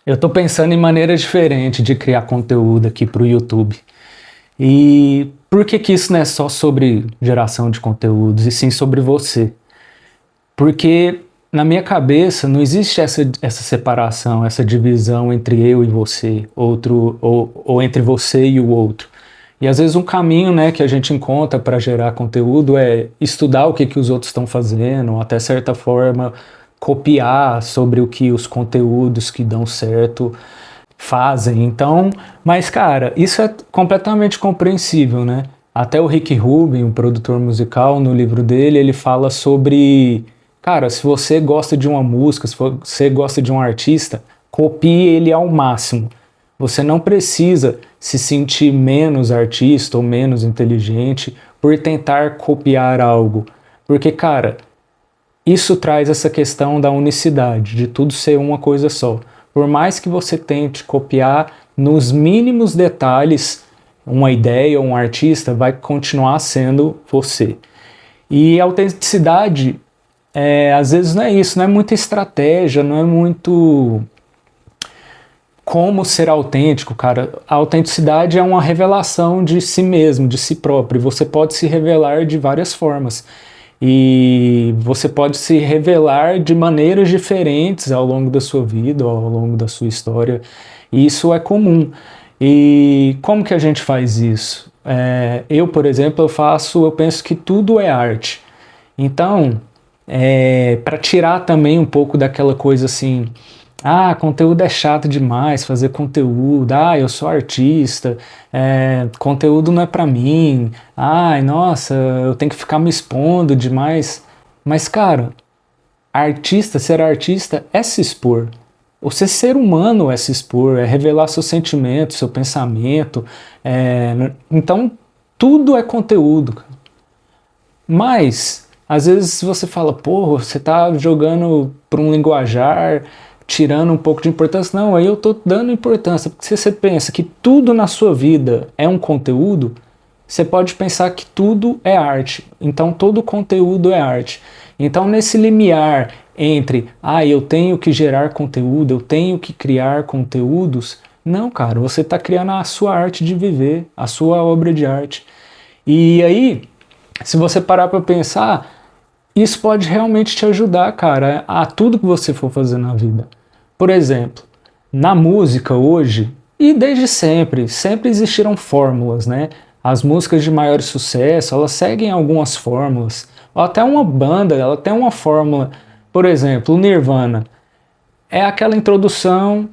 Eu tô pensando em maneiras diferentes de criar conteúdo aqui pro YouTube. E por que que isso não é só sobre geração de conteúdos, e sim sobre você? Porque na minha cabeça não existe essa separação, essa divisão entre eu e você, ou entre você e o outro. E às vezes um caminho, né, que a gente encontra para gerar conteúdo é estudar o que que os outros estão fazendo, ou até certa forma copiar sobre o que os conteúdos que dão certo fazem. Então, mas cara, isso é completamente compreensível, né? Até o Rick Rubin, um produtor musical, no livro dele, ele fala sobre, cara, se você gosta de uma música, se você gosta de um artista, copie ele ao máximo. Você não precisa se sentir menos artista ou menos inteligente por tentar copiar algo. Porque, cara, isso traz essa questão da unicidade, de tudo ser uma coisa só. Por mais que você tente copiar nos mínimos detalhes uma ideia ou um artista, vai continuar sendo você. E a autenticidade, às vezes não é isso, não é muita estratégia, não é muito como ser autêntico, cara. A autenticidade é uma revelação de si mesmo, de si próprio. Você pode se revelar de várias formas. E você pode se revelar de maneiras diferentes ao longo da sua vida, ou ao longo da sua história. E isso é comum. E como que a gente faz isso? Eu, por exemplo, eu penso que tudo é arte. Então, para tirar também um pouco daquela coisa assim, conteúdo é chato demais, fazer conteúdo, eu sou artista, conteúdo não é pra mim, nossa, eu tenho que ficar me expondo demais. Mas, cara, ser artista é se expor. O ser humano é se expor, é revelar seus sentimentos, seu pensamento. Então, tudo é conteúdo, cara. Mas, às vezes você fala, porra, você tá jogando para um linguajar, tirando um pouco de importância. Não, aí eu tô dando importância, porque se você pensa que tudo na sua vida é um conteúdo, você pode pensar que tudo é arte. Então todo conteúdo é arte. Então nesse limiar entre, eu tenho que gerar conteúdo, eu tenho que criar conteúdos, não, cara, você está criando a sua arte de viver, a sua obra de arte. E aí, se você parar para pensar, isso pode realmente te ajudar, cara, a tudo que você for fazer na vida. Por exemplo, na música hoje, e desde sempre, sempre existiram fórmulas, né? As músicas de maior sucesso, elas seguem algumas fórmulas. Ou até uma banda, ela tem uma fórmula. Por exemplo, o Nirvana. É aquela introdução,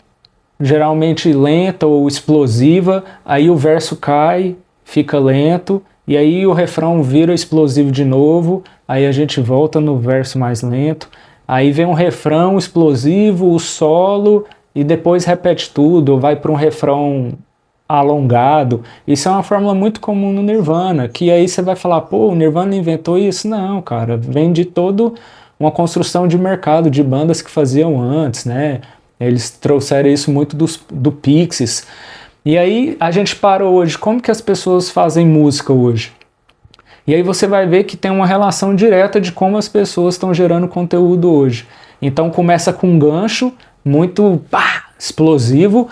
geralmente lenta ou explosiva, aí o verso cai, fica lento, e aí o refrão vira explosivo de novo, aí a gente volta no verso mais lento, aí vem um refrão explosivo, o solo, e depois repete tudo, ou vai para um refrão alongado. Isso é uma fórmula muito comum no Nirvana, que aí você vai falar, pô, o Nirvana inventou isso? Não, cara, vem de toda uma construção de mercado, de bandas que faziam antes, né? Eles trouxeram isso muito do Pixies. E aí a gente parou hoje, como que as pessoas fazem música hoje? E aí você vai ver que tem uma relação direta de como as pessoas estão gerando conteúdo hoje. Então começa com um gancho muito explosivo,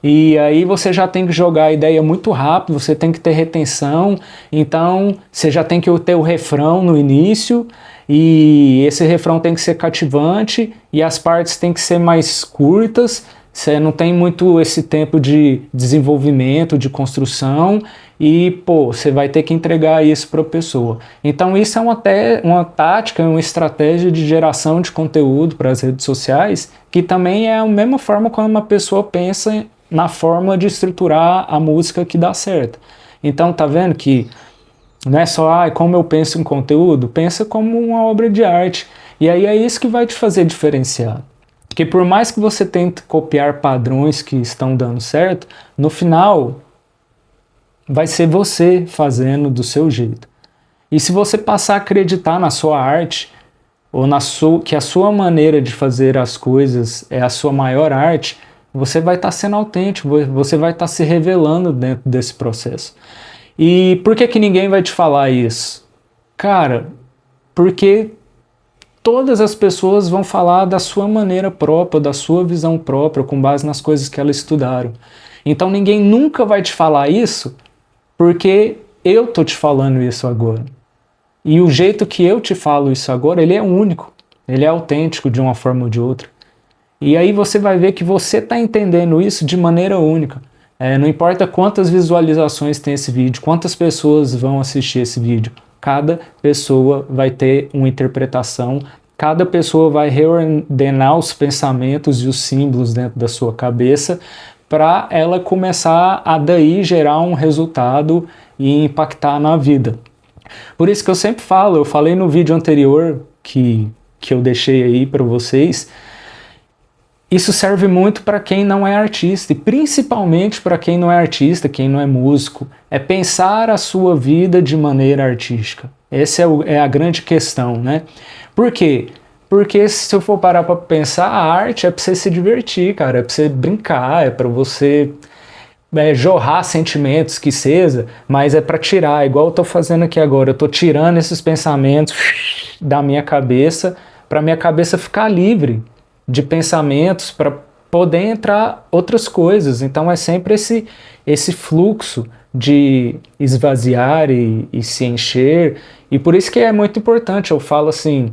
e aí você já tem que jogar a ideia muito rápido, você tem que ter retenção, então você já tem que ter o refrão no início, e esse refrão tem que ser cativante, e as partes têm que ser mais curtas, você não tem muito esse tempo de desenvolvimento, de construção, e você vai ter que entregar isso para a pessoa. Então isso é uma tática, uma estratégia de geração de conteúdo para as redes sociais, que também é a mesma forma como uma pessoa pensa na forma de estruturar a música que dá certo. Então tá vendo que não é só como eu penso em conteúdo, pensa como uma obra de arte. E aí é isso que vai te fazer diferenciar. Porque por mais que você tente copiar padrões que estão dando certo, no final vai ser você fazendo do seu jeito. E se você passar a acreditar na sua arte, ou que a sua maneira de fazer as coisas é a sua maior arte, você vai estar sendo autêntico, você vai estar se revelando dentro desse processo. E por que ninguém vai te falar isso? Cara, porque todas as pessoas vão falar da sua maneira própria, da sua visão própria, com base nas coisas que elas estudaram. Então ninguém nunca vai te falar isso porque eu tô te falando isso agora. E o jeito que eu te falo isso agora, ele é único, ele é autêntico de uma forma ou de outra. E aí você vai ver que você está entendendo isso de maneira única. Não importa quantas visualizações tem esse vídeo, quantas pessoas vão assistir esse vídeo, cada pessoa vai ter uma interpretação, cada pessoa vai reordenar os pensamentos e os símbolos dentro da sua cabeça para ela começar a daí gerar um resultado e impactar na vida. Por isso que eu sempre falo, eu falei no vídeo anterior que eu deixei aí para vocês, isso serve muito para quem não é artista, e principalmente para quem não é artista, quem não é músico, é pensar a sua vida de maneira artística. Essa é a grande questão, né? Por quê? Porque se eu for parar para pensar, a arte é para você se divertir, cara, é para você brincar, é para você jorrar sentimentos que seja, mas é para tirar, igual eu tô fazendo aqui agora, eu tô tirando esses pensamentos da minha cabeça, para minha cabeça ficar livre de pensamentos, para poder entrar outras coisas. Então é sempre esse fluxo de esvaziar e se encher, e por isso que é muito importante, eu falo assim,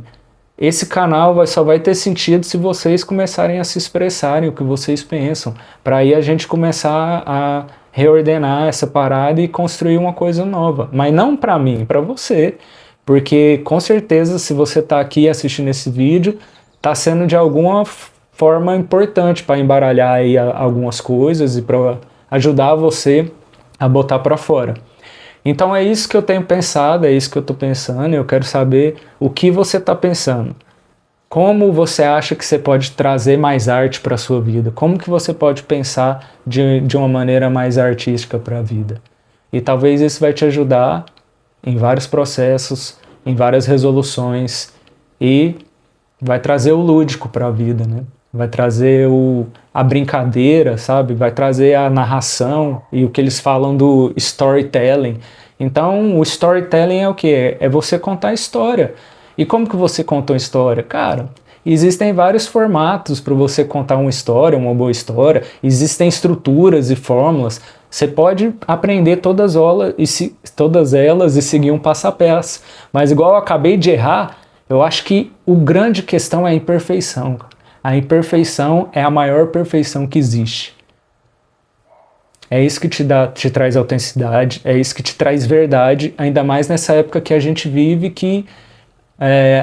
esse canal só vai ter sentido se vocês começarem a se expressarem o que vocês pensam, para aí a gente começar a reordenar essa parada e construir uma coisa nova. Mas não para mim, para você. Porque com certeza se você está aqui assistindo esse vídeo, está sendo de alguma forma importante para embaralhar aí algumas coisas e para ajudar você a botar para fora. Então é isso que eu tenho pensado, é isso que eu estou pensando, e eu quero saber o que você está pensando. Como você acha que você pode trazer mais arte para a sua vida? Como que você pode pensar de uma maneira mais artística para a vida? E talvez isso vai te ajudar em vários processos, em várias resoluções, e vai trazer o lúdico para a vida, né? Vai trazer a brincadeira, sabe? Vai trazer a narração e o que eles falam do storytelling. Então, o storytelling é o quê? É você contar a história. E como que você conta uma história? Cara, existem vários formatos para você contar uma história, uma boa história. Existem estruturas e fórmulas. Você pode aprender todas elas e seguir um passo a passo. Mas igual eu acabei de errar, eu acho que o grande questão é a imperfeição. A imperfeição é a maior perfeição que existe. É isso que te traz autenticidade, é isso que te traz verdade, ainda mais nessa época que a gente vive, que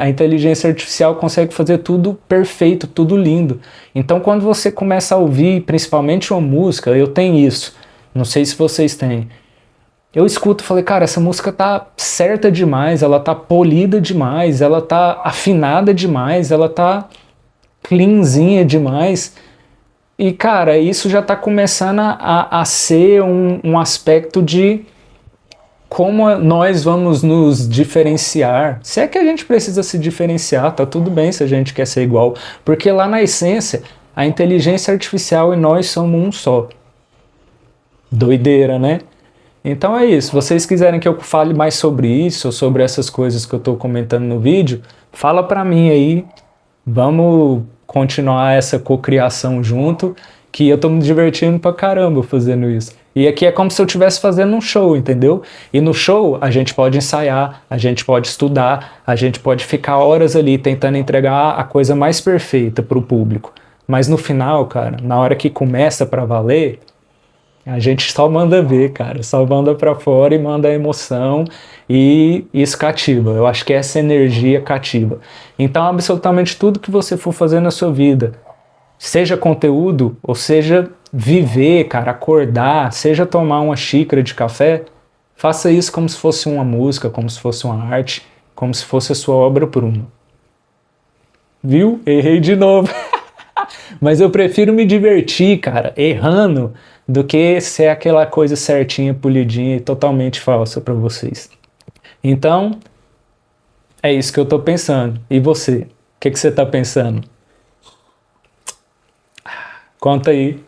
a inteligência artificial consegue fazer tudo perfeito, tudo lindo. Então quando você começa a ouvir, principalmente uma música, eu tenho isso, não sei se vocês têm, eu escuto e falei, cara, essa música tá certa demais, ela tá polida demais, ela tá afinada demais, ela tá cleanzinha demais. E, cara, isso já tá começando a ser um aspecto de como nós vamos nos diferenciar. Se é que a gente precisa se diferenciar, tá tudo bem se a gente quer ser igual. Porque lá na essência, a inteligência artificial e nós somos um só. Doideira, né? Então é isso, se vocês quiserem que eu fale mais sobre isso, ou sobre essas coisas que eu estou comentando no vídeo, fala pra mim aí, vamos continuar essa cocriação junto, que eu tô me divertindo pra caramba fazendo isso. E aqui é como se eu estivesse fazendo um show, entendeu? E no show a gente pode ensaiar, a gente pode estudar, a gente pode ficar horas ali tentando entregar a coisa mais perfeita pro público. Mas no final, cara, na hora que começa pra valer, a gente só manda ver, cara, só manda pra fora e manda a emoção, e isso cativa. Eu acho que essa energia cativa. Então, absolutamente tudo que você for fazer na sua vida, seja conteúdo, ou seja viver, cara, acordar, seja tomar uma xícara de café, faça isso como se fosse uma música, como se fosse uma arte, como se fosse a sua obra-prima. Viu? Errei de novo. Mas eu prefiro me divertir, cara, errando, do que ser aquela coisa certinha, polidinha e totalmente falsa para vocês. Então, é isso que eu tô pensando. E você? O que você tá pensando? Conta aí.